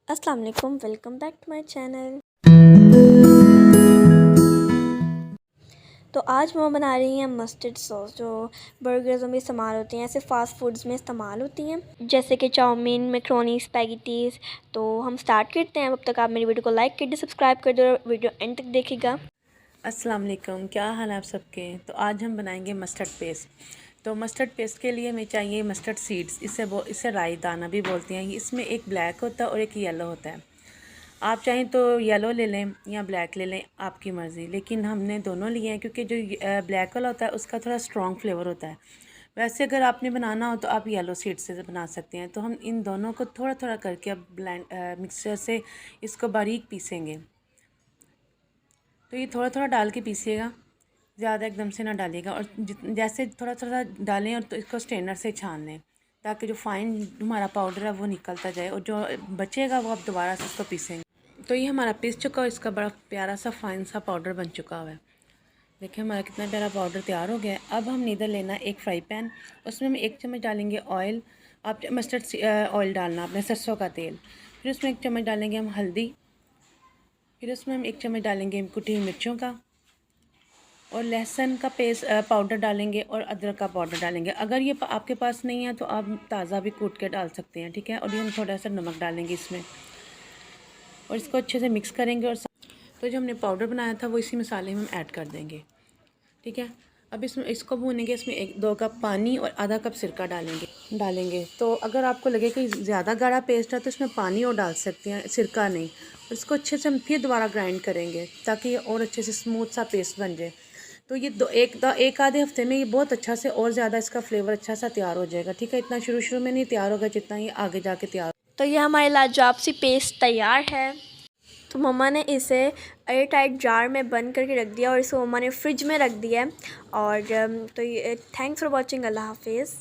अस्सलाम वालेकुम, welcome back to my channel. तो आज मम्मा बना रही हैं मस्टर्ड सॉस, जो बर्गर्स में इस्तेमाल होती हैं, ऐसे फ़ास्ट फूड्स में इस्तेमाल होती हैं, जैसे कि चाउमीन, मैक्रोनी, स्पैगेटीज़। तो हम स्टार्ट करते हैं। अब तक आप मेरी वीडियो को लाइक कर दे, सब्सक्राइब कर दो, वीडियो एंड तक देखिएगा। अस्सलाम वालेकुम, क्या हाल है आप सबके। तो आज हम बनाएंगे मस्टर्ड पेस्ट। तो मस्टर्ड पेस्ट के लिए हमें चाहिए मस्टर्ड सीड्स, इसे राई दाना भी बोलते हैं। इसमें एक ब्लैक होता है और एक येलो होता है। आप चाहें तो येलो ले लें या ब्लैक ले लें, आपकी मर्ज़ी। लेकिन हमने दोनों लिए हैं क्योंकि जो ब्लैक वाला होता है उसका थोड़ा स्ट्रॉन्ग फ्लेवर होता है। वैसे अगर आपने बनाना हो तो आप येलो सीड से बना सकते हैं। तो हम इन दोनों को थोड़ा थोड़ा करके अब मिक्सचर से इसको बारीक पीसेंगे। तो ये थोड़ा थोड़ा डाल के पीसिएगा, ज़्यादा एकदम से ना डालिएगा। और जैसे थोड़ा थोड़ा डालें और तो इसको स्ट्रेनर से छान लें, ताकि जो फाइन हमारा पाउडर है वो निकलता जाए, और जो बचेगा वो आप दोबारा से इसको पीसेंगे। तो ये हमारा पीस चुका और इसका बड़ा प्यारा सा फाइन सा पाउडर बन चुका हुआ है। देखिए हमारा कितना प्यारा पाउडर तैयार हो गया है। अब हम इधर लेना एक फ्राई पैन, उसमें हम 1 चम्मच डालेंगे ऑयल। आप मस्टर्ड ऑयल डालना अपने सरसों का तेल। फिर उसमें 1 चम्मच डालेंगे हम हल्दी। फिर उसमें हम 1 चम्मच डालेंगे कुटी हुई मिर्चों का, और लहसुन का पेस्ट पाउडर डालेंगे, और अदरक का पाउडर डालेंगे। अगर ये आपके पास नहीं है तो आप ताज़ा भी कूट के डाल सकते हैं, ठीक है। और ये हम थोड़ा सा नमक डालेंगे इसमें, और इसको अच्छे से मिक्स करेंगे। और तो जो हमने पाउडर बनाया था वो इसी मसाले में हम ऐड कर देंगे, ठीक है। अब इसमें इसको भूनेंगे। इसमें 1-2 कप पानी और आधा कप सिरका डालेंगे। तो अगर आपको लगे कि ज़्यादा गाढ़ा पेस्ट है तो इसमें पानी और डाल सकते हैं, सिरका नहीं। और इसको अच्छे से हम फिर दोबारा ग्राइंड करेंगे ताकि ये और अच्छे से स्मूथ सा पेस्ट बन जाए। तो ये एक आधे हफ्ते में ये बहुत अच्छा से और ज़्यादा इसका फ्लेवर अच्छा सा तैयार हो जाएगा, ठीक है। इतना शुरू शुरू में नहीं तैयार होगा जितना ये आगे जाके तैयार। तो ये हमारी लाजवाब सी पेस्ट तैयार है। तो मम्मा ने इसे एयर टाइट जार में बंद करके रख दिया, और इसे मम्मा ने फ्रिज में रख दिया है। और तो ये थैंक्स फॉर वॉचिंग। अल्लाह हाफिज़।